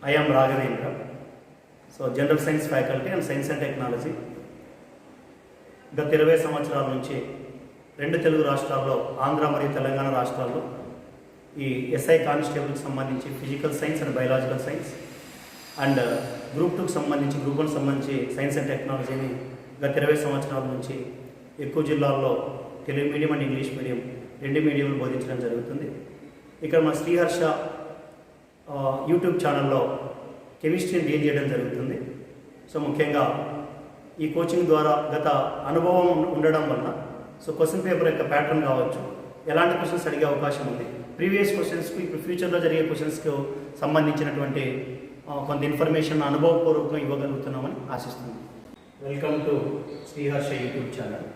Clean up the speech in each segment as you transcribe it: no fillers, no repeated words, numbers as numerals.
I am Raghavendra. So, General Science Faculty and Science and Technology. గత 20 సంవత్సరాల నుంచి రెండు తెలుగు రాష్ట్రాల్లో ఆంధ్ర మరియు తెలంగాణ రాష్ట్రాల్లో ఈ ఎస్ఐ కానిస్టేబుల్కి సంబంధించి physical science and biological science and group 2కి సంబంధించి గ్రూప్ 1 సంబంధించి సైన్స్ అండ్ టెక్నాలజీని గత 20 సంవత్సరాల నుంచి ఎక్కువ జిల్లాల్లో Telugu medium and English medium రెండు మీడియంలు బోధించడం జరుగుతుంది. ఇక్కడ మన శ్రీహర్ష యూట్యూబ్ ఛానల్లో కెమిస్ట్రీని డీల్ చేయడం జరుగుతుంది. సో ముఖ్యంగా ఈ కోచింగ్ ద్వారా గత అనుభవం ఉండడం వల్ల సో క్వశ్చన్ పేపర్ యొక్క ప్యాటర్న్ కావచ్చు, ఎలాంటి క్వశ్చన్స్ అడిగే అవకాశం ఉంది, ప్రీవియస్ క్వశ్చన్స్కి ఇప్పుడు ఫ్యూచర్లో జరిగే క్వశ్చన్స్కి సంబంధించినటువంటి కొంత ఇన్ఫర్మేషన్ అనుభవపూర్వకంగా ఇవ్వగలుగుతున్నామని ఆశిస్తున్నాం. Welcome to Sriharsha YouTube channel.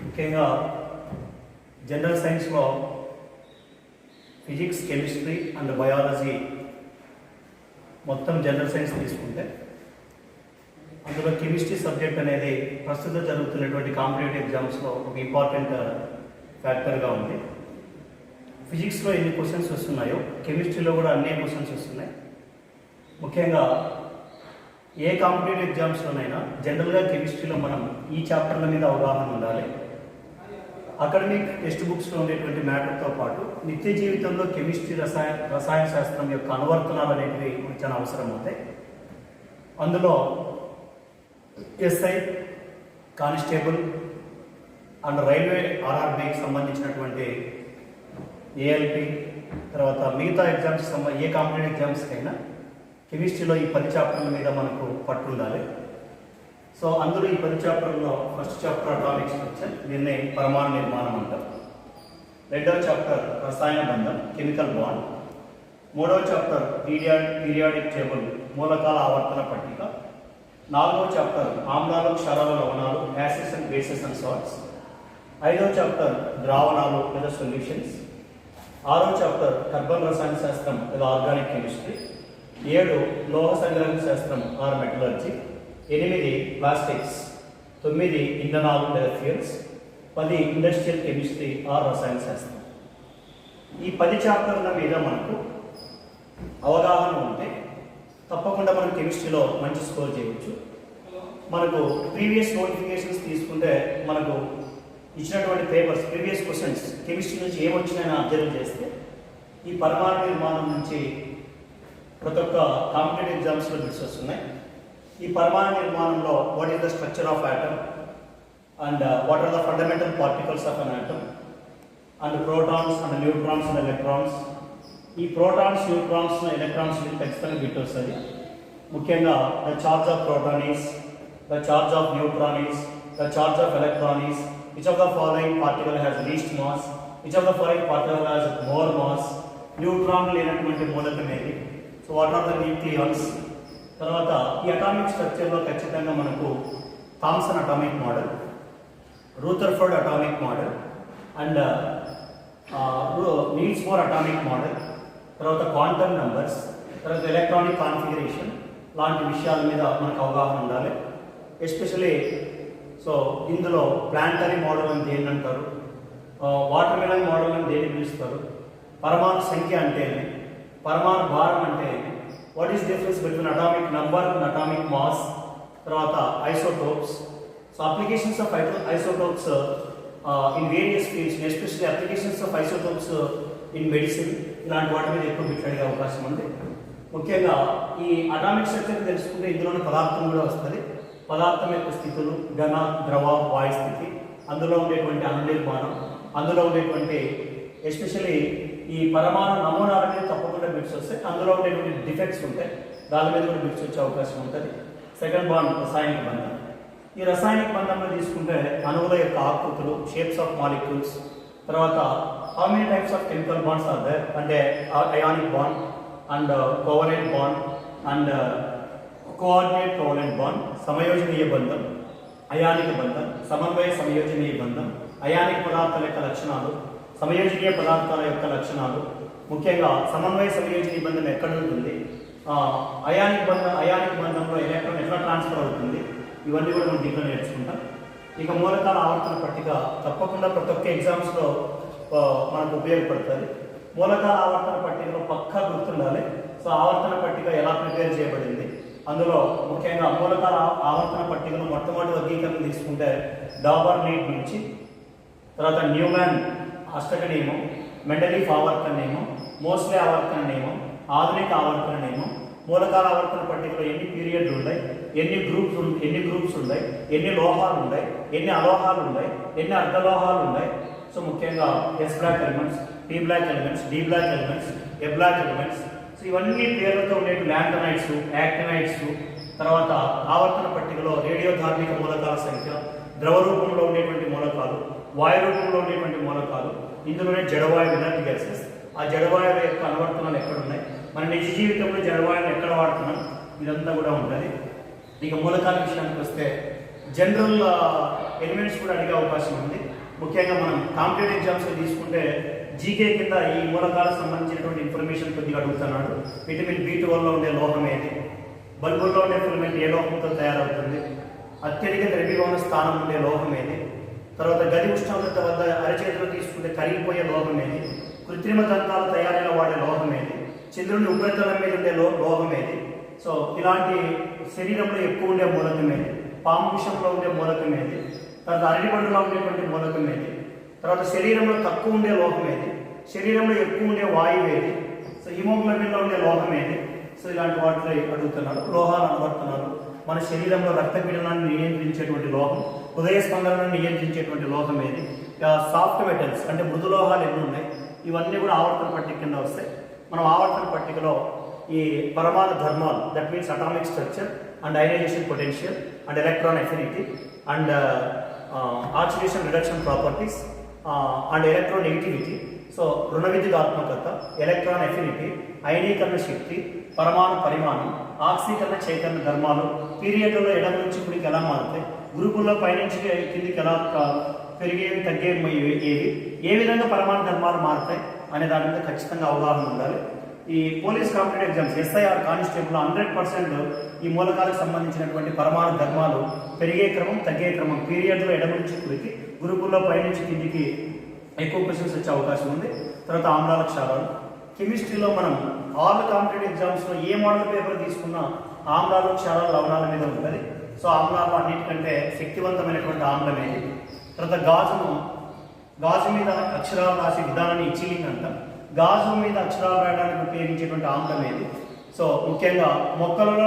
ముఖ్యంగా జనరల్ సైన్స్లో ఫిజిక్స్, కెమిస్ట్రీ అండ్ బయాలజీ మొత్తం జనరల్ సైన్స్ తీసుకుంటే అందులో కెమిస్ట్రీ సబ్జెక్ట్ అనేది ప్రస్తుతం జరుగుతున్నటువంటి కాంపిటేటివ్ ఎగ్జామ్స్లో ఒక ఇంపార్టెంట్ ఫ్యాక్టర్గా ఉంది. ఫిజిక్స్లో ఎన్ని క్వశ్చన్స్ వస్తున్నాయో కెమిస్ట్రీలో కూడా అన్ని క్వశ్చన్స్ వస్తున్నాయి. ముఖ్యంగా ఏ కాంపిటేటివ్ ఎగ్జామ్స్లోనైనా జనరల్గా కెమిస్ట్రీలో మనం ఈ చాప్టర్ల మీద అవగాహన ఉండాలి. అకాడమిక్ టెక్స్ట్ బుక్స్లో ఉండేటువంటి మ్యాటర్తో పాటు నిత్య జీవితంలో కెమిస్ట్రీ రసాయన శాస్త్రం యొక్క అనువర్తనాలు అనేవి చాలా అవసరం అవుతాయి. అందులో ఎస్ఐ, కానిస్టేబుల్ అండ్ రైల్వే ఆర్ఆర్బీకి సంబంధించినటువంటి ఏఎల్పి, తర్వాత మిగతా ఎగ్జామ్స్ ఏ కాంపిటేటివ్ ఎగ్జామ్స్కైనా కెమిస్ట్రీలో ఈ 10 చాప్టర్ల మీద మనకు పట్టు ఉండాలి. సో అందులో ఈ 10 చాప్టర్లో ఫస్ట్ చాప్టర్ అటామిక్ స్ట్రక్చర్, దీన్ని పరమాణు నిర్మాణం అంటాం. రెండవ చాప్టర్ రసాయన బంధం, కెమికల్ బాండ్. మూడవ చాప్టర్ పీరియాడిక్ టేబుల్, మూలకాల ఆవర్తన పట్టిక. నాలుగవ చాప్టర్ ఆమ్లాలు, క్షారాల, లవణాలు, acids and bases and salts. ఐదవ చాప్టర్ ద్రావణాలు లేదా సొల్యూషన్స్. ఆరవ చాప్టర్ కర్బన రసాయన శాస్త్రం లేదా ఆర్గానిక్ కెమిస్ట్రీ. 7 లోహ సంగ్రహణ శాస్త్రం ఆర్ మెటలర్జీ. 8 ప్లాస్టిక్స్. 9 ఇంధనాలు లేదా ఫ్యూయల్స్. 10 ఇండస్ట్రియల్ కెమిస్ట్రీ ఆర్ రసాయన శాస్త్రం. ఈ 10 చాప్టర్ల మీద మనకు అవగాహన ఉంటే తప్పకుండా మనం కెమిస్ట్రీలో మంచి స్కోర్ చేయవచ్చు. మనకు ప్రీవియస్ నోటిఫికేషన్స్ తీసుకుంటే మనకు ఇచ్చినటువంటి పేపర్స్, ప్రీవియస్ క్వశ్చన్స్ కెమిస్ట్రీ నుంచి ఏమొచ్చినాయని అబ్జర్వ్ చేస్తే ఈ పరమాణు నిర్మాణం నుంచి ప్రతి ఒక్క కాంపిటేటివ్ ఎగ్జామ్స్లో బిట్స్ వస్తున్నాయి. ఈ పరమాణు నిర్మాణంలో what is the structure of atom and what are the fundamental particles of an atom and protons and neutrons and electrons. ఈ ప్రోటాన్స్, న్యూట్రాన్స్, ఎలక్ట్రాన్స్ ఖచ్చితంగా బిట్ వస్తుంది. ముఖ్యంగా the charge of proton is, the charge of neutron is, the charge of electron is, which of the following particle has least mass, which of the following particle has more mass, neutron లేనటువంటి మూలకం ఏది, so what are the nucleons. తర్వాత ఈ atomic స్ట్రక్చర్లో ఖచ్చితంగా మనకు Thomson atomic model, Rutherford atomic model and Niels Bohr atomic model, తర్వాత quantum numbers, తర్వాత ఎలక్ట్రానిక్ కాన్ఫిగరేషన్ లాంటి విషయాల మీద మనకు అవగాహన ఉండాలి. ఎస్పెషలీ సో ఇందులో ప్లాంటరీ మోడల్ అని దేని అంటారు, వాటర్ మెలన్ మోడల్ అని దేని పిలుస్తారు, పరమాణు సంఖ్య అంటే ఏమి, పరమాణు భారం అంటే ఏమి, what is difference between atomic number and atomic mass, తర్వాత isotopes. So applications of isotopes in various fields, especially applications of isotopes in medicine, ఇలాంటి వాటి మీద ఎక్కువ బిట్ అడిగే అవకాశం ఉంది. ముఖ్యంగా ఈ అటామిక్ స్ట్రక్చర్ తెలుసుకుంటే ఇందులోని పదార్థం కూడా వస్తుంది. పదార్థం యొక్క స్థితులు, ఘన, ద్రవ, వాయు స్థితి, అందులో ఉండేటువంటి అణు నిర్మాణం, అందులో ఉండేటువంటి ఎస్పెషల్లీ ఈ పరమాణు నమూనాల మీద తప్పకుండా బిట్స్ వస్తాయి. అందులో ఉండేటువంటి డిఫెక్ట్స్ ఉంటాయి, దాని మీద కూడా బిట్స్ వచ్చే అవకాశం ఉంటుంది. సెకండ్ బాండ్ రసాయనిక బంధం. ఈ రసాయనిక బంధంలో తీసుకుంటే అణువుల యొక్క ఆకృతులు, షేప్స్ ఆఫ్ మాలిక్యూల్స్, తర్వాత how many types of chemical bonds are there, అంటే ionic bond and covalent bond and coordinate covalent bond, సమయోజనీయ బంధం, అయానిక బంధం, సమన్వయ సమయోజనీయ బంధం, అయానిక పదార్థాల యొక్క లక్షణాలు, సమయోజనీయ పదార్థాల యొక్క లక్షణాలు. ముఖ్యంగా సమన్వయ సమయోజనీయ బంధం ఎక్కడ ఉంటుంది, అయానిక బంధంలో ఎలక్ట్రాన్ ఎట్లా ట్రాన్స్ఫర్ అవుతుంది, ఇవన్నీ కూడా మనం దీంట్లో నేర్చుకుంటాం. ఇక మూలకాల ఆవర్తన పట్టిక తప్పకుండా ప్రతి ఒక్క ఎగ్జామ్స్లో మనకు ఉపయోగపడుతుంది. మూలకాల ఆవర్తన పట్టికలో పక్కా గుర్తుండాలి. సో ఆవర్తన పట్టిక ఎలా ప్రిపేర్ చేయబడింది, అందులో ముఖ్యంగా మూలకాల ఆవర్తన పట్టికను మొట్టమొదటి వర్గీకరణ తీసుకుంటే డాబర్ లీడ్ నుంచి, తర్వాత న్యూమాన్ అష్టక నియమం, మెండలీఫ్ ఆవర్తన నియమం, మోస్లే ఆవర్తన నియమం, ఆధునిక ఆవర్తన నియమం, మూలకాల ఆవర్తన పట్టికలో ఎన్ని పీరియడ్లు ఉన్నాయి, ఎన్ని గ్రూప్స్ ఉన్నాయి, ఎన్ని లోహాలు ఉన్నాయి, ఎన్ని అలోహాలు ఉన్నాయి, ఎన్ని అర్ధలోహాలు ఉన్నాయి. సో ముఖ్యంగా S block elements, P block elements, D block elements, E block elements. So ఇవన్నీ పేర్లతో ఉండే ల్యాంటనైట్స్, యాక్టినైట్స్. తర్వాత ఆవర్తన పట్టికలో రేడియో ధార్మిక మూలకాల సంఖ్య, ద్రవ రూపంలో ఉండేటువంటి మూలకాలు, వాయు రూపంలో ఉండేటువంటి మూలకాలు, ఇందులోనే జడవాయువు ఎనర్జీ గ్యాసెస్, ఆ జడవాయువు యొక్క అనువర్తనాలు ఎక్కడ ఉన్నాయి, మన నిజ జీవితంలో జడవాయువులు ఎక్కడ వాడుతున్నాం, ఇదంతా కూడా ఉంటుంది. ఇక మూలకాల విషయానికి వస్తే జనరల్ ఎలిమెంట్స్ కూడా అడిగే అవకాశం ఉంది. ముఖ్యంగా మనం కాంపిటేటివ్ ఎగ్జామ్స్లో తీసుకుంటే జీకే కింద ఈ మూలకాలకు సంబంధించినటువంటి ఇన్ఫర్మేషన్ కొద్దిగా అడుగుతున్నాడు. విటమిన్ B12లో ఉండే లోహం ఏది, బల్బుల్లో ఉండే ఫిలమెంట్ ఏ లోహంతో తయారవుతుంది, అత్యధిక ద్రవ్యభవన స్థానం ఉండే లోహం ఏది, తర్వాత గది ఉష్ణోగ్రత వద్ద అరచేతిలో తీసుకుంటే కరిగిపోయే లోహం ఏది, కృత్రిమ దంతాల తయారీలో వాడే లోహం ఏది, చంద్రుని ఉపరితలం మీద ఉండే లోహం ఏది. సో ఇలాంటి శరీరంలో ఎక్కువ ఉండే మూలకం ఏది, పాము విషంలో ఉండే మూలకం ఏది, తర్వాత అరటిపండులో ఉండేటువంటి మూలకం ఏది, తర్వాత శరీరంలో తక్కువ ఉండే లోహం ఏది, శరీరంలో ఎక్కువ ఉండే వాయువు ఏది, సో హిమోగ్లోబిన్లో ఉండే లోహం ఏది. సో ఇలాంటి వాటిలో అడుగుతున్నారు. లోహాలు అనువర్తనాలు, మన శరీరంలో రక్తపీడనాన్ని నియంత్రించేటువంటి లోహం, హృదయ స్పందనను నియంత్రించేటువంటి లోహం ఏది, సాఫ్ట్ మెటల్స్ అంటే మృదు లోహాలు ఎన్ని ఉన్నాయి, ఇవన్నీ కూడా ఆవర్తన పట్టిక కింద వస్తాయి. మనం ఆవర్తన పట్టికలో ఈ పరమాణు ధర్మాలు, that means atomic structure and ionisation potential and electron affinity and oxidation reduction properties and electron negativity, so రుణ విద్యుదాత్మకత, ఎలక్ట్రాన్ అఫినిటీ, అయనీకరణ శక్తి, పరమాణు పరిమాణం, ఆక్సీకరణ చైతన్య ధర్మాలు, పీరియడ్లలో ఎడమ నుంచి కుడికి ఎలా మారుతాయి, గ్రూపుల్లో పైనుంచి కిందికి ఎలా పెరిగేవి తగ్గేవి ఏవి, ఏ విధంగా పరమాణు ధర్మాలు మారుతాయి అనే దాని మీద ఖచ్చితంగా అవగాహన ఉండాలి. ఈ police competitive exams SIR constable 100% ఈ మూలకాలకు సంబంధించినటువంటి పరమాణు ధర్మాలు పెరిగే క్రమం తగ్గే క్రమం పీరియడ్లో ఎడమ నుంచి కుడికి, గ్రూపుల్లో పైనుంచి కిందికి ఎక్కువ క్వశ్చన్స్ వచ్చే అవకాశం ఉంది. తర్వాత ఆమ్లాల క్షారాలు, కెమిస్ట్రీలో మనం ఆల్ కాంపిటేటివ్ ఎగ్జామ్స్లో ఏ మోడల్ పేపర్ తీసుకున్నా ఆమ్లాలు క్షారాలు లవణాల మీద ఉంటుంది. సో ఆమ్లాలు అన్నిటికంటే శక్తివంతమైనటువంటి ఆమ్లం ఏది. తర్వాత గాజు మీద అక్షరాలు రాసే విధానాన్ని ఇచ్చిలింగ్ అంటాం. గాజు మీద అక్షరాలు రాయడానికి ఉపయోగించేటువంటి ఆమ్లం ఏది. సో ముఖ్యంగా మొక్కలలో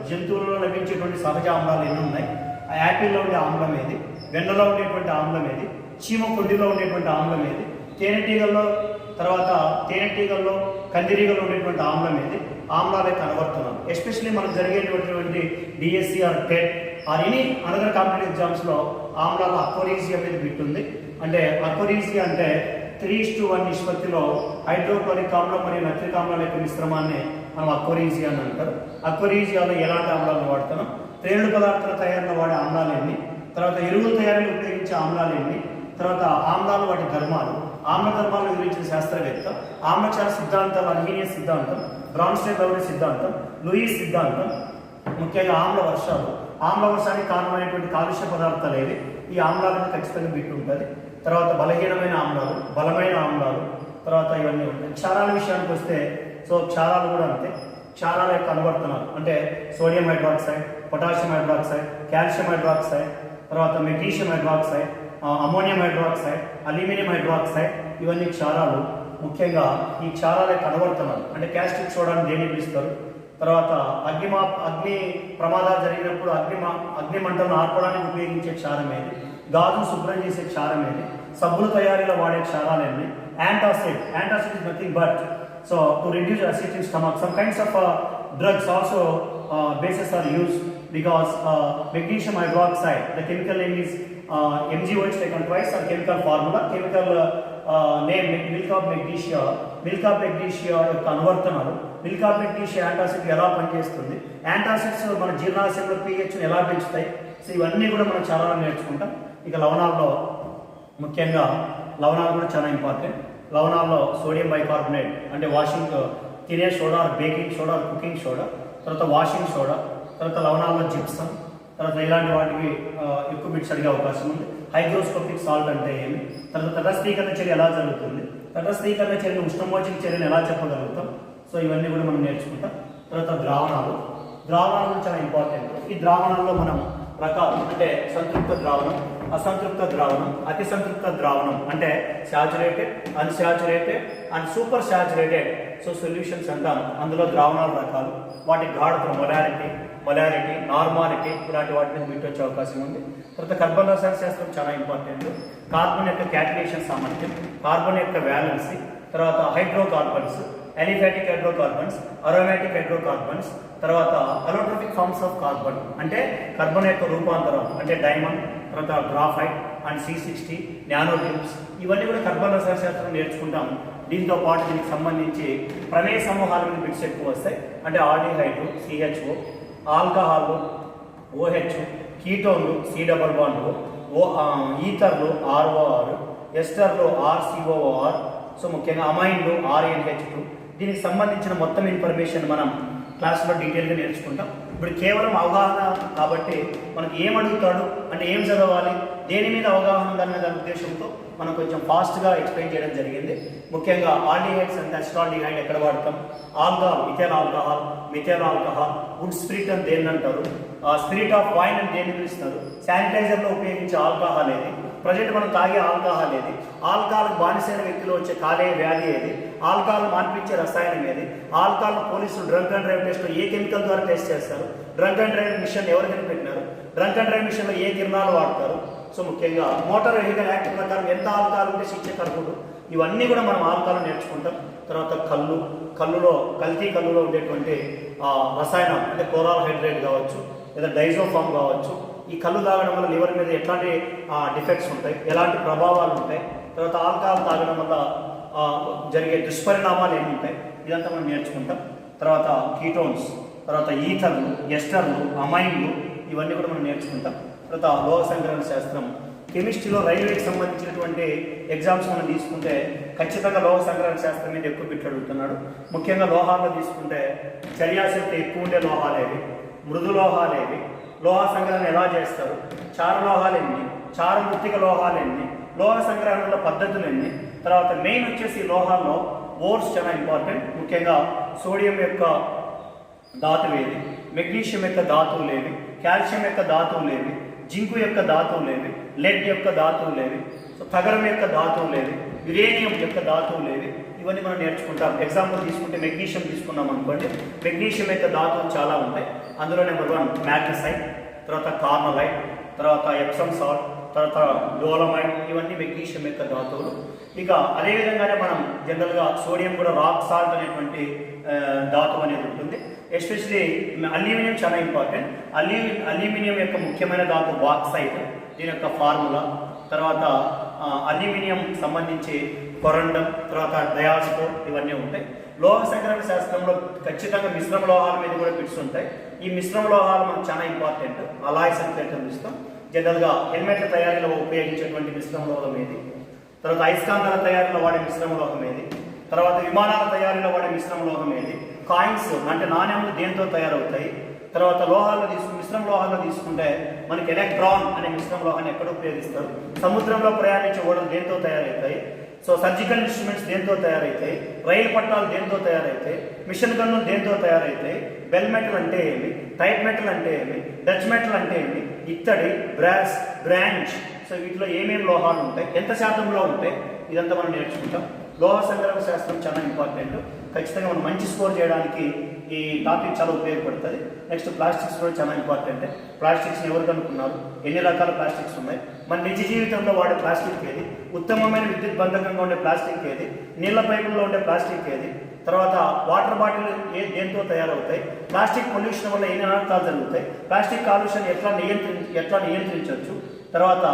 జంతువులలో లభించేటువంటి సహజ ఆమ్లాలు ఎన్ని ఉన్నాయి, ఆ యాపిల్లో ఉండే ఆమ్లం ఏది, వెన్నలో ఉండేటువంటి ఆమ్లం ఏది, చీమ కుండిలో ఉండేటువంటి ఆమ్లం ఏది, తేనెటీగల్లో కందిరీగల్లో ఉండేటువంటి ఆమ్లం ఏది, ఆమ్లాల యొక్క అనువర్తనం. ఎస్పెషల్లీ మనకు జరిగేటువంటి DSC or TET or any another competitive ఎగ్జామ్స్లో ఆమ్లాల అక్వరీజియా మీద బిట్టుంది. అంటే అక్వరీజియా అంటే 3:1 నిష్పత్తిలో హైడ్రోక్లోరిక్ ఆమ్లం మరియు నత్రిక్ ఆమ్లాల యొక్క మిశ్రమాన్ని మనం అక్వరీజియా అని అంటారు. అక్వరీజియాలో ఎలాంటి ఆమ్లాలను వాడుతున్నాం, పేరుడు పదార్థాల తయారీలో వాడే ఆమ్లాలు ఎన్ని, తర్వాత ఎరువుల తయారీలో ఉపయోగించే ఆమ్లాలు ఎన్ని, తర్వాత ఆమ్లాలు వాటి ధర్మాలు, ఆమ్ల ధర్మాలను వివరించిన శాస్త్రవేత్త, ఆమ్లక్షార సిద్ధాంతాలు, అర్హీనియస్ సిద్ధాంతం, బ్రాన్స్టైన్ సిద్ధాంతం, లూయిస్ సిద్ధాంతం. ముఖ్యంగా ఆమ్ల వర్షానికి కారణమైనటువంటి కాలుష్య పదార్థాలు ఏవి, ఈ ఆమ్లాలను ఖచ్చితంగా బిట్టు ఉంటుంది. తర్వాత బలహీనమైన ఆమ్లాలు, బలమైన ఆమ్లాలు, తర్వాత ఇవన్నీ ఉంటాయి. క్షారాల విషయానికి వస్తే సో క్షారాలు కూడా అంతే. క్షారాల యొక్క అనువర్తనాలు అంటే sodium hydroxide, potassium hydroxide, calcium hydroxide, తర్వాత magnesium hydroxide, ammonium hydroxide, aluminium hydroxide, ఇవన్నీ క్షారాలు. ముఖ్యంగా ఈ క్షారాల యొక్క అనువర్తనాలు అంటే క్యాస్టిక్ సోడాని దేన్ని పిలుస్తారు, తర్వాత అగ్ని ప్రమాదాలు జరిగినప్పుడు అగ్ని మంటలను ఆర్పడానికి ఉపయోగించే క్షారం ఏది, గాజును శుభ్రం చేసే క్షారం ఏది, సబ్బుల తయారీలో వాడే క్షారాలు ఏంటి, antacid is nothing but so to reduce acid in stomach. Some kinds of drugs also bases are used because magnesium hydroxide, the chemical name is MgO, it's taken twice, or chemical formula, chemical name milk of magnesia యొక్క అనువర్తనాలు. Milk of magnesia antacid ఎలా పనిచేస్తుంది, antacids మన జీర్ణాశయంలో pH ఎలా పెంచుతాయి, so ఇవన్నీ కూడా మనం చాలా నేర్చుకుంటాం. ఇక లవణాల్లో ముఖ్యంగా లవణాలు కూడా చాలా ఇంపార్టెంట్. లవణాల్లో సోడియం బైకార్బోనేట్ అంటే తినే soda, baking soda, cooking soda, తర్వాత వాషింగ్ సోడా, తర్వాత లవణాల్లో జిప్సం, తర్వాత ఇలాంటి వాటికి ఎక్కువ బిట్స్ అడిగే అవకాశం ఉంది. హైగ్రోస్కోపిక్ సాల్ట్ అంటే ఏమి, తర్వాత తటస్థీకరణ చర్య ఎలా జరుగుతుంది, తటస్థీకరణ చర్యను ఉష్ణమోచక చర్యను ఎలా చెప్పగలుగుతాం, సో ఇవన్నీ కూడా మనం నేర్చుకుంటాం. తర్వాత ద్రావణాలు కూడా చాలా ఇంపార్టెంట్. ఈ ద్రావణాల్లో మనం రకాలు అంటే సంతృప్త ద్రావణం, అసంతృప్త ద్రావణం, అతి సంతృప్త ద్రావణం అంటే saturated, unsaturated and super saturated solutions అంటాం. అందులో ద్రావణాల రకాలు, వాటి గాఢత, మొలారిటీ, నార్మాలిటీ ఇలాంటి వాటిని మీకు వచ్చే అవకాశం ఉంది. తర్వాత కార్బన్ రసాయన శాస్త్రం చాలా ఇంపార్టెంట్. కార్బన్ యొక్క క్యాటిలేషన్ సామర్థ్యం, కార్బన్ యొక్క వ్యాలెన్సీ, తర్వాత hydrocarbons, aliphatic hydrocarbons, aromatic hydrocarbons, తర్వాత అలోట్రోపిక్ ఫార్మ్స్ ఆఫ్ కార్బన్ అంటే కార్బన్ యొక్క రూపాంతరం అంటే డైమండ్, తర్వాత graphite and C60 nano tubes, ఇవన్నీ కూడా కార్బన్ రసాయన శాస్త్రం నేర్చుకుంటాం. దీంతో పాటు దీనికి సంబంధించి ప్రమేయ సమూహాల మీద బిట్స్ ఎక్కువ వస్తాయి. అంటే ఆల్డిహైడ్లు CHO, ఆల్కహాల్లు OH, కీటోన్లు C double bond O, ఈథర్లు ROR, ఎస్టర్లు RCOOR, so ముఖ్యంగా అమైన్లు RNH2. దీనికి సంబంధించిన మొత్తం ఇన్ఫర్మేషన్ మనం క్లాస్లో డీటెయిల్గా నేర్చుకుంటాం. ఇప్పుడు కేవలం అవగాహన కాబట్టి మనకి ఏం అడుగుతాడు అంటే ఏం చదవాలి, దేని మీద అవగాహన ఉందన్న దాని ఉద్దేశంతో మనం కొంచెం ఫాస్ట్గా ఎక్స్ప్లెయిన్ చేయడం జరిగింది. ముఖ్యంగా ఆల్డిహైడ్స్ అంటే అసిటాల్డిహైడ్ ఎక్కడ వాడతాం, alcohol, ethyl alcohol, methyl alcohol, wood spirit అని దేన్ని అంటారు, స్పిరిట్ ఆఫ్ వైన్ అని దేన్ని పిలుస్తారు, శానిటైజర్లో ఉపయోగించే ఆల్కహాల్ ఏది, ప్రజెంట్ మనం తాగే ఆల్కహాల్ ఏది, ఆల్కహాల్ బానిసైన వ్యక్తిలో వచ్చే కాలేయ వ్యాధి ఏది, ఆల్కహాల్ మార్పించే రసాయనం ఏది, ఆల్కహాల్ పోలీసులు డ్రంక్ అండ్ డ్రైవ్ టెస్ట్లో ఏ కెమికల్ ద్వారా టెస్ట్ చేస్తారు, డ్రంక్ అండ్ డ్రైవ్ మిషన్ ఎవరు కనిపెట్టినారు, డ్రంక్ అండ్ డ్రైవ్ మిషన్లో ఏ కిరణాలు వాడతారు, సో ముఖ్యంగా మోటార్ వెహికల్ యాక్ట్ ప్రకారం ఎంత ఆల్కహాల్ ఉంటే శిక్ష కలుగుడు, ఇవన్నీ కూడా మనం ఆల్కహాల్ నేర్చుకుంటాం. తర్వాత కల్లులో కల్తీ కల్లులో ఉండేటువంటి రసాయనం అంటే క్లోరాల్ హైడ్రేట్ కావచ్చు లేదా డైజోఫామ్ కావచ్చు. ఈ కళ్ళు తాగడం వల్ల లివర్ మీద ఎట్లాంటి డిఫెక్ట్స్ ఉంటాయి, ఎలాంటి ప్రభావాలు ఉంటాయి, తర్వాత ఆల్కహాల్ తాగడం వల్ల జరిగే దుష్పరిణామాలు ఏమి ఉంటాయి, ఇదంతా మనం నేర్చుకుంటాం. తర్వాత కీటోన్స్, తర్వాత ఈథర్లు, ఎస్టర్లు, అమైన్లు, ఇవన్నీ కూడా మనం నేర్చుకుంటాం. తర్వాత లోహ సంగ్రహణ శాస్త్రం, కెమిస్ట్రీలో రైల్వేకి సంబంధించినటువంటి ఎగ్జామ్స్ మనం తీసుకుంటే ఖచ్చితంగా లోహ సంగ్రహణ శాస్త్రం మీద ఎక్కువ బిట్లు అడుగుతున్నాడు. ముఖ్యంగా లోహాల్లో తీసుకుంటే చర్యాశక్తి ఎక్కువ ఉండే లోహాలేవి, మృదు లోహాలేవి, లోహ సంగ్రహణ ఎలా చేస్తారు, చారలోహాలు ఎన్ని, చారమృత్తిక లోహాలు ఎన్ని, లోహ సంగ్రహణలో పద్ధతులు ఎన్ని, తర్వాత మెయిన్ వచ్చేసి లోహాల్లో ఓర్స్ చాలా ఇంపార్టెంట్. ముఖ్యంగా సోడియం యొక్క ధాతువేది, మెగ్నీషియం యొక్క ధాతువులేవి, కాల్షియం యొక్క ధాతువులేవి, జింకు యొక్క ధాతువులేవి, లెడ్ యొక్క ధాతువులేవి, సో తగరం యొక్క ధాతువులేవి, యురేనియం యొక్క ధాతువులేవి, ఇవన్నీ మనం నేర్చుకుంటాం. ఎగ్జాంపుల్ తీసుకుంటే మెగ్నీషియం తీసుకున్నాం అనుకోండి, మెగ్నీషియం యొక్క ధాతువులు చాలా ఉంటాయి. అందులో నెంబర్ 1 మ్యాగ్నసైట్, తర్వాత కార్నలైట్, తర్వాత ఎప్సమ్ సాల్ట్, తర్వాత డోలమైట్, ఇవన్నీ మెగ్నీషియం యొక్క ధాతువులు. ఇక అదేవిధంగానే మనం జనరల్గా సోడియం కూడా రాక్ సాల్ట్ అనేటువంటి ధాతువు అనేది ఉంటుంది. ఎస్పెషలీ అల్యూమినియం చాలా ఇంపార్టెంట్. అల్యూమినియం యొక్క ముఖ్యమైన ధాతువు బాక్సైట్, దీని యొక్క ఫార్ములా, తర్వాత అల్యూమినియం సంబంధించి కొరండం, తర్వాత డయాస్కో, ఇవన్నీ ఉంటాయి. లోహ సంగ్రహణ శాస్త్రంలో ఖచ్చితంగా మిశ్రమ లోహాల మీద కూడా బిట్స్ ఉంటాయి. ఈ మిశ్రమ లోహాలు మనకు చాలా ఇంపార్టెంట్. అలాయ్స్ అని పిలుస్తాం. జనరల్గా హెల్మెట్ల తయారీలో ఉపయోగించేటువంటి మిశ్రమ లోహం ఏది, తర్వాత అయస్కాంతాల తయారీలో వాడే మిశ్రమ లోహం ఏది, తర్వాత విమానాల తయారీలో వాడే మిశ్రమ లోహం ఏది, కాయిన్స్ అంటే నాణ్యములు దేంతో తయారవుతాయి, తర్వాత మిశ్రమ లోహాల్లో తీసుకుంటే మనకి ఎలక్ట్రాన్ అనే మిశ్రమ లోహాన్ని ఎక్కడ ఉపయోగిస్తారు, సముద్రంలో ప్రయాణించే ఓడలు దేంతో తయారవుతాయి, సో సర్జికల్ ఇన్స్ట్రుమెంట్స్ దేంతో తయారవుతాయి, రైలు పట్టాలు దేంతో తయారవుతాయి, మిషన్ గన్నులు దేంతో తయారవుతాయి, బెల్ మెటల్ అంటే ఏమి, టైప్ మెటల్ అంటే ఏమి, డచ్ మెటల్ అంటే ఏమి, ఇత్తడి, బ్రాస్, బ్రాంచ్, సో వీటిలో ఏమేమి లోహాలు ఉంటాయి, ఎంత శాతంలో ఉంటాయి, ఇదంతా మనం నేర్చుకుంటాం. లోహ సంగ్రహణ శాస్త్రం చాలా ఇంపార్టెంట్. ఖచ్చితంగా మనం మంచి స్కోర్ చేయడానికి ఈ టాపిక్ చాలా ఉపయోగపడుతుంది. నెక్స్ట్ ప్లాస్టిక్స్ కూడా చాలా ఇంపార్టెంట్. ప్లాస్టిక్స్ ఎవరు కనుక్కున్నారు, ఎన్ని రకాల ప్లాస్టిక్స్ ఉన్నాయి, మన నిజ జీవితంలో వాడే ప్లాస్టిక్ ఏది, ఉత్తమమైన విద్యుత్ బంధకంగా ఉండే ప్లాస్టిక్ ఏది, నీళ్ల పైపుల్లో ఉండే ప్లాస్టిక్ ఏది, తర్వాత వాటర్ బాటిల్ దేంతో తయారవుతాయి, ప్లాస్టిక్ పొల్యూషన్ వల్ల ఎన్ని అనర్థాలు జరుగుతాయి, ప్లాస్టిక్ కాలుష్యాన్ని ఎట్లా నియంత్రించవచ్చు, తర్వాత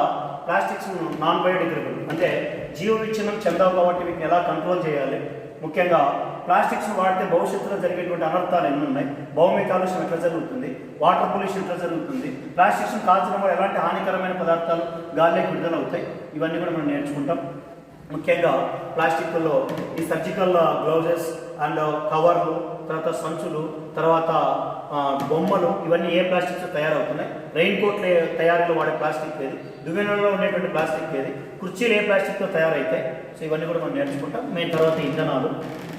ప్లాస్టిక్స్ నాన్ బయోడిగ్రేడబుల్ అంటే జీవ విచ్ఛిన్నం చెందవు కాబట్టి వీటిని ఎలా కంట్రోల్ చేయాలి, ముఖ్యంగా ప్లాస్టిక్స్ వాడితే భవిష్యత్తులో జరిగేటువంటి అనర్థాలు ఎన్ని ఉన్నాయి, భౌమిక కాలుష్యం ఎట్లా జరుగుతుంది, వాటర్ పొల్యూషన్ ఎట్లా జరుగుతుంది, ప్లాస్టిక్స్ను కాల్చడం వల్ల ఎలాంటి హానికరమైన పదార్థాలు గాలిలోకి విడుదలవుతాయి, ఇవన్నీ కూడా మనం నేర్చుకుంటాం. ముఖ్యంగా ప్లాస్టిక్లో ఈ సర్జికల్ గ్లౌజెస్ అండ్ కవర్లు, తర్వాత సంచులు, తర్వాత బొమ్మలు, ఇవన్నీ ఏ ప్లాస్టిక్స్ తయారవుతున్నాయి. రెయిన్ కోట్ల తయారీలో వాడే ప్లాస్టిక్ ఏది, దువ్వెనలో ఉండేటువంటి ప్లాస్టిక్ ఏది, కుర్చీలు ఏ ప్లాస్టిక్తో తయారైతాయి. సో ఇవన్నీ కూడా మనం నేర్చుకుంటాం. మెయిన్ తర్వాత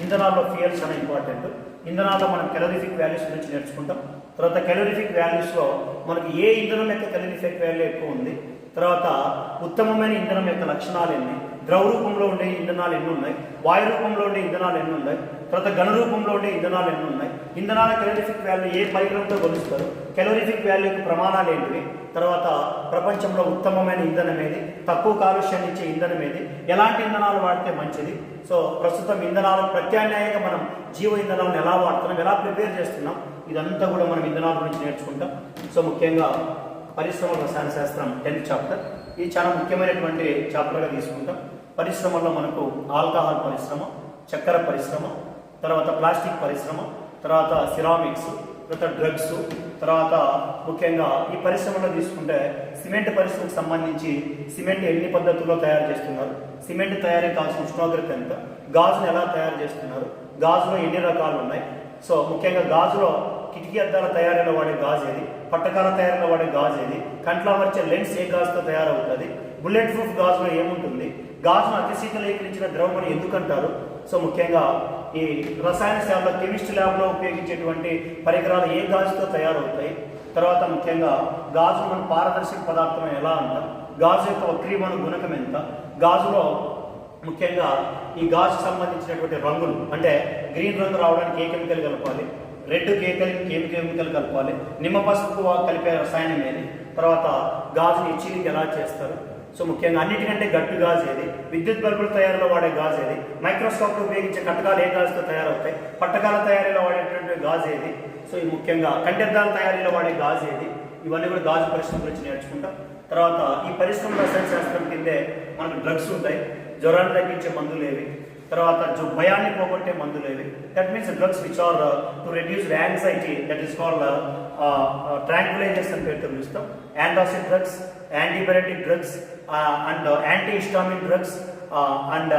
ఇంధనాల్లో ఫ్యూయల్స్ అనే ఇంపార్టెంట్. ఇంధనాల్లో మనం కెలోరిఫిక్ వాల్యూస్ గురించి నేర్చుకుంటాం. తర్వాత కెలోరిఫిక్ వాల్యూస్లో మనకి ఏ ఇంధనం యొక్క కెలోరిఫిక్ వాల్యూ ఎక్కువ ఉంది, తర్వాత ఉత్తమమైన ఇంధనం యొక్క లక్షణాలు ఎన్ని, ద్రవ రూపంలో ఉండే ఇంధనాలు ఎన్ని ఉన్నాయి, వాయు రూపంలో ఉండే ఇంధనాలు ఎన్ని ఉన్నాయి, తర్వాత ఘన రూపంలో ఉండే ఇంధనాలు ఎన్ని ఉన్నాయి, ఇంధనాల కెలోరిఫిక్ వాల్యూ ఏ పరికరంతో కొలుస్తారు, కెలోరిఫిక్ వాల్యూకి ప్రమాణాలు ఏంటివి, తర్వాత ప్రపంచంలో ఉత్తమమైన ఇంధనం ఏది, తక్కువ కాలుష్యాన్ని ఇచ్చే ఇంధనం ఏది, ఎలాంటి ఇంధనాలు వాడితే మంచిది. సో ప్రస్తుతం ఇంధనాలు ప్రత్యామ్నాయంగా మనం జీవ ఇంధనాలను ఎలా వాడుతున్నాం, ఎలా ప్రిపేర్ చేస్తున్నాం, ఇదంతా కూడా మనం ఇంధనాల గురించి నేర్చుకుంటాం. సో ముఖ్యంగా పరిశ్రమల రసాయన శాస్త్రం 10th చాప్టర్, ఇది చాలా ముఖ్యమైనటువంటి చాప్టర్గా తీసుకుంటాం. పరిశ్రమల్లో మనకు ఆల్కహాల్ పరిశ్రమ, చక్కెర పరిశ్రమ, తర్వాత ప్లాస్టిక్ పరిశ్రమ, తర్వాత సిరామిక్స్, తర్వాత డ్రగ్స్, తర్వాత ముఖ్యంగా ఈ పరిశ్రమలో తీసుకుంటే సిమెంట్ పరిశ్రమకు సంబంధించి సిమెంట్ ఎన్ని పద్ధతుల్లో తయారు చేస్తున్నారు, సిమెంట్ తయారీ కావాల్సిన ఉష్ణోగ్రత ఎంత, గాజును ఎలా తయారు చేస్తున్నారు, గాజులో ఎన్ని రకాలు ఉన్నాయి. సో ముఖ్యంగా గాజులో కిటికీ అద్దాల తయారీలో వాడే గాజు ఏది, పట్టకాల తయారీలో వాడే గాజు ఏది, కంట్లో అమర్చే లెన్స్ ఏ గాజుతో తయారవుతుంది, బుల్లెట్ ప్రూఫ్ గాజులో ఏముంటుంది, గాజును అతి శీతలీకరించిన ద్రవం అని ఎందుకంటారు. సో ముఖ్యంగా ఈ రసాయన శాలలో కెమిస్ట్రీ ల్యాబ్లో ఉపయోగించేటువంటి పరికరాలు ఏ గాజుతో తయారవుతాయి. తర్వాత ముఖ్యంగా గాజు మనం పారదర్శక పదార్థం ఎలా అంటాం, గాజు యొక్క వక్రీభవన గుణకం ఎంత, గాజులో ముఖ్యంగా ఈ గాజుకు సంబంధించినటువంటి రంగులు, అంటే గ్రీన్ రంగు రావడానికి ఏ కెమికల్ కలపాలి, రెడ్కి ఏ కెమికల్ కలపాలి, నిమ్మ పసుపు కలిపే రసాయనం ఏది, తర్వాత గాజుని ఇచ్చిలింగ్ ఎలా చేస్తారు. సో ముఖ్యంగా అన్నిటికంటే గట్టి గాజు ఏది, విద్యుత్ బల్బుల తయారీలో వాడే గాజు ఏది, మైక్రోస్కోప్లో ఉపయోగించే కటకాలు ఏ గాజుతో తయారవుతాయి, పట్టకాల తయారీలో వాడేటువంటి గాజు ఏది, సో ఈ ముఖ్యంగా కంటెద్దాల తయారీలో వాడే గాజు ఏది, ఇవన్నీ కూడా గాజు పరిశ్రమ గురించి నేర్చుకుంటాం. తర్వాత ఈ పరిశ్రమ రసాయన శాస్త్రం కిందే మనకు డ్రగ్స్ ఉంటాయి, జ్వరాన్ని తగ్గించే మందులు ఏవి, తర్వాత భయాన్ని పోగొట్టే మందులు ఏవి, that means drugs which are to reduce anxiety, that is called tranquillisers అని పేరుతో పిలుస్తాం. Antacid drugs, antibiotic drugs and anti histamine drugs and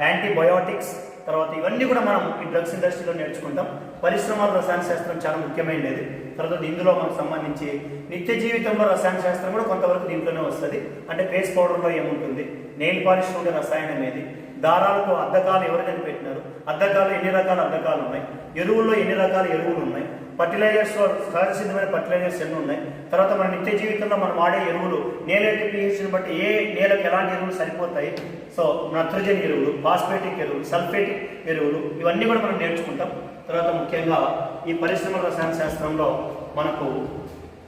antibiotics. తర్వాత ఇవన్నీ కూడా మనం ఈ డ్రగ్స్ ఇండస్ట్రీలో నేర్చుకుంటాం. పరిశ్రమల రసాయన శాస్త్రం చాలా ముఖ్యమైనది. తర్వాత ఇందులో మనకు సంబంధించి నిత్య జీవితంలో రసాయన శాస్త్రం కూడా కొంతవరకు దీంట్లోనే వస్తుంది. అంటే ఫేస్ పౌడర్లో ఏముంటుంది, నెయిల్ పాలిష్లో ఉండే రసాయనం ఏది, దారాలతో అద్దకాలు ఎవరు కనిపెట్టినారు, అద్దకాలు ఎన్ని రకాల అద్దకాలు ఉన్నాయి, ఎరువుల్లో ఎన్ని రకాల ఎరువులు ఉన్నాయి, ఫర్టిలైజర్స్లో సహజ సిద్ధమైన ఫర్టిలైజర్స్ ఎన్ని ఉన్నాయి, తర్వాత మన నిత్య జీవితంలో మనం వాడే ఎరువులు నేల యొక్క pHని బట్టి ఏ నేలకు ఎలాంటి ఎరువులు సరిపోతాయి. సో నత్రజని ఎరువులు, ఫాస్ఫేటిక్ ఎరువులు, సల్ఫేటిక్ ఎరువులు, ఇవన్నీ కూడా మనం నేర్చుకుంటాం. తర్వాత ముఖ్యంగా ఈ పరిశ్రమల రసాయన శాస్త్రంలో మనకు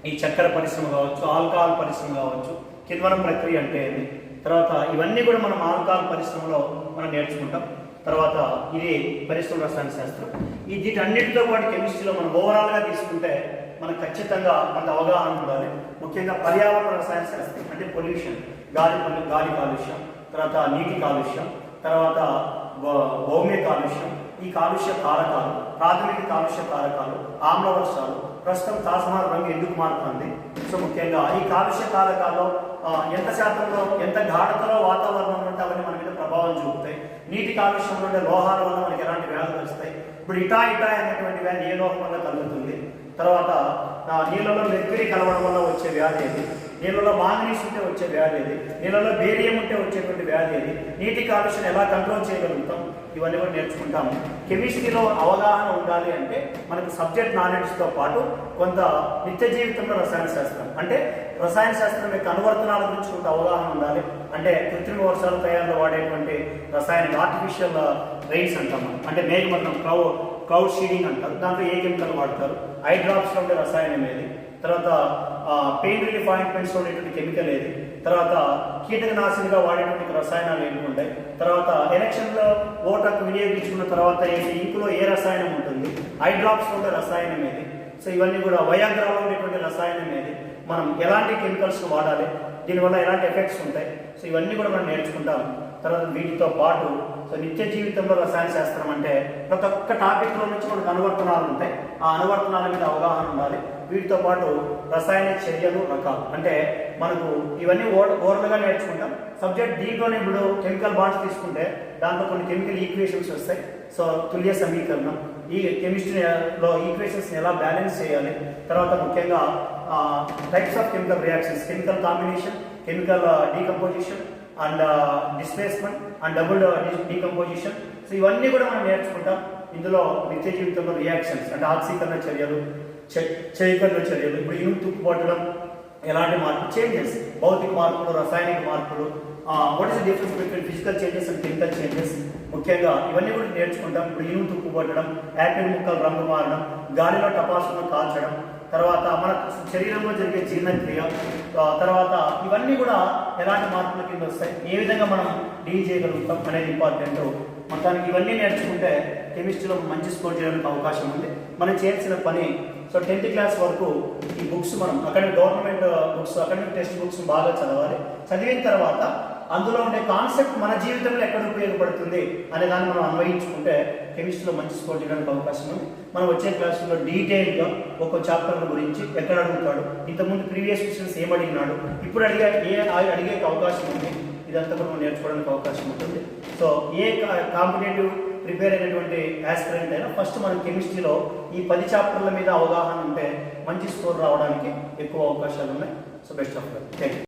ఈ చక్కెర పరిశ్రమ కావచ్చు, ఆల్కహాల్ పరిశ్రమ కావచ్చు, కిణ్వనం ప్రక్రియ అంటే ఏంటి, తర్వాత ఇవన్నీ కూడా మనం ఆల్కహాల్ పరిశ్రమలో మనం నేర్చుకుంటాం. తర్వాత ఇది పరిశ్రమ రసాయన శాస్త్రం. ఈ వీటన్నిటితో పాటు కెమిస్ట్రీలో మనం ఓవరాల్గా తీసుకుంటే మనకు ఖచ్చితంగా కొంత అవగాహన ఉండాలి. ముఖ్యంగా పర్యావరణ రసాయన శాస్త్రం అంటే పొల్యూషన్, గాలి కాలుష్యం, తర్వాత నీటి కాలుష్యం, తర్వాత భౌమ్య కాలుష్యం, ఈ కాలుష్య కారకాలు, ప్రాథమిక కాలుష్య కారకాలు, ఆమ్ల వర్షాలు, ప్రస్తుతం తాజ్మహల్ రంగు ఎందుకు మారుతుంది. సో ముఖ్యంగా ఈ కాలుష్య కారకాల్లో ఎంత శాతంలో ఎంత గాఢతలో వాతావరణం ఉంటే అవన్నీ మన మీద ప్రభావం చూపుతాయి. నీటి కాలుష్యంలో ఉండే లోహాల వల్ల మనకి ఎలాంటి వ్యాధులు వస్తాయి. ఇప్పుడు ఇటా అనేటువంటి వ్యాధి ఏ లోహం వల్ల కలుగుతుంది. తర్వాత నీళ్ళలో మెర్క్యూరీ కలవడం వల్ల వచ్చే వ్యాధి ఏది, నీళ్ళలో మాంగనీస్ ఉంటే వచ్చే వ్యాధి ఏది, నీళ్ళలో బేరియం ఉంటే వచ్చేటువంటి వ్యాధి ఏది, నీటి కాలుష్యం ఎలా కంట్రోల్ చేయగలుగుతాం, ఇవన్నీ కూడా నేర్చుకుంటాము. కెమిస్ట్రీలో అవగాహన ఉండాలి అంటే మనకు సబ్జెక్ట్ నాలెడ్జ్తో పాటు కొంత నిత్య జీవితంలో రసాయన శాస్త్రం అంటే రసాయన శాస్త్రం యొక్క అనువర్తనాల గురించి కొంత అవగాహన ఉండాలి. అంటే కృత్రిమ వర్షాల తయారీలో వాడేటువంటి రసాయన ఆర్టిఫిషియల్ రెయిన్స్ అంటాం, అంటే మేఘమరణం క్లౌడ్ షీడింగ్ అంటారు. దాంట్లో ఏ కెమికల్ వాడతారు, ఐ డ్రాప్స్లో ఉండే రసాయనం ఏది, తర్వాత పెయిన్ రిలీఫ్ ఆయింట్మెంట్స్లో ఉండేటువంటి కెమికల్ ఏది, తర్వాత కీటకనాశినిగా వాడేటువంటి రసాయనాలు ఏమి ఉంటాయి, తర్వాత ఎలక్షన్లో ఓటకు వినియోగించుకున్న తర్వాత ఇంకులో ఏ రసాయనం ఉంటుంది, ఐ డ్రాప్స్లో ఉండే రసాయనం ఏది. సో ఇవన్నీ కూడా వయాగ్రాలో ఉండేటువంటి రసాయనం ఏది, మనం ఎలాంటి కెమికల్స్ వాడాలి, దీనివల్ల ఎలాంటి ఎఫెక్ట్స్ ఉంటాయి. సో ఇవన్నీ కూడా మనం నేర్చుకుంటాం. తర్వాత వీటితో పాటు సో నిత్య జీవితంలో రసాయన శాస్త్రం అంటే ప్రతి ఒక్క టాపిక్లో నుంచి మనకు అనువర్తనాలు ఉంటాయి. ఆ అనువర్తనాల మీద అవగాహన ఉండాలి. వీటితో పాటు రసాయన చర్యలు రకాలు అంటే మనకు ఇవన్నీ ఓరల్గా నేర్చుకుంటాం. సబ్జెక్ట్ దీంట్లోనే ఇప్పుడు కెమికల్ బాండ్స్ తీసుకుంటే దాంట్లో కొన్ని కెమికల్ ఈక్వేషన్స్ వస్తాయి. సో తుల్య సమీకరణం, ఈ కెమిస్ట్రీలో ఈక్వేషన్స్ని ఎలా బ్యాలెన్స్ చేయాలి, తర్వాత ముఖ్యంగా types of chemical reactions, chemical combination, chemical decomposition and displacement and double decomposition. So ఇవన్నీ కూడా మనం నేర్చుకుంటాం. ఇందులో నిత్య జీవితంలో రియాక్షన్స్ అంటే ఆక్సీకరణ చర్యలు, క్షయీకరణ చర్యలు, ఇప్పుడు ఇనుము తుప్పు పట్టడం, ఎలాంటి మార్పులు, చేంజెస్, భౌతిక మార్పులు, రసాయనిక మార్పులు, what is the difference between physical changes and chemical changes, ముఖ్యంగా ఇవన్నీ కూడా నేర్చుకుంటాం. ఇప్పుడు ఇనుము తుప్పు పట్టడం, యాపిల్ ముక్కలు రంగు మారడం, గాలిలో టపాసులను కాల్చడం, తర్వాత మన శరీరంలో జరిగే జీర్ణక్రియ, తర్వాత ఇవన్నీ కూడా ఎలాంటి మార్పుల కింద వస్తాయి, ఏ విధంగా మనం డీల్ చేయగలుగుతాం అనేది ఇంపార్టెంట్. మొత్తానికి ఇవన్నీ నేర్చుకుంటే కెమిస్ట్రీలో మంచి స్కోర్ చేయడానికి అవకాశం ఉంది. మనం చేయాల్సిన పని, సో 10th క్లాస్ వరకు ఈ బుక్స్ మనం government books, academic text books బాగా చదవాలి. చదివిన తర్వాత అందులో ఉండే కాన్సెప్ట్ మన జీవితంలో ఎక్కడ ఉపయోగపడుతుంది అనే దాన్ని మనం అన్వయించుకుంటే కెమిస్ట్రీలో మంచి స్కోర్ చేయడానికి అవకాశం ఉంది. మనం వచ్చే క్లాసులో డీటెయిల్గా ఒక్కో చాప్టర్ గురించి ఎక్కడ అడుగుతాడు, ఇంతకుముందు ప్రీవియస్ క్వశ్చన్స్ ఏమడిగినాడు, ఇప్పుడు అడిగే అవకాశం ఉంది, ఇదంతా కూడా మనం నేర్చుకోవడానికి అవకాశం ఉంటుంది. సో ఏ కాంపిటేటివ్ ప్రిపేర్ అయినటువంటి యాస్పిరెంట్ అయినా ఫస్ట్ మనం కెమిస్ట్రీలో ఈ 10 చాప్టర్ల మీద అవగాహన ఉంటే మంచి స్కోర్ రావడానికి ఎక్కువ అవకాశాలు ఉన్నాయి. So best of luck. Thank you.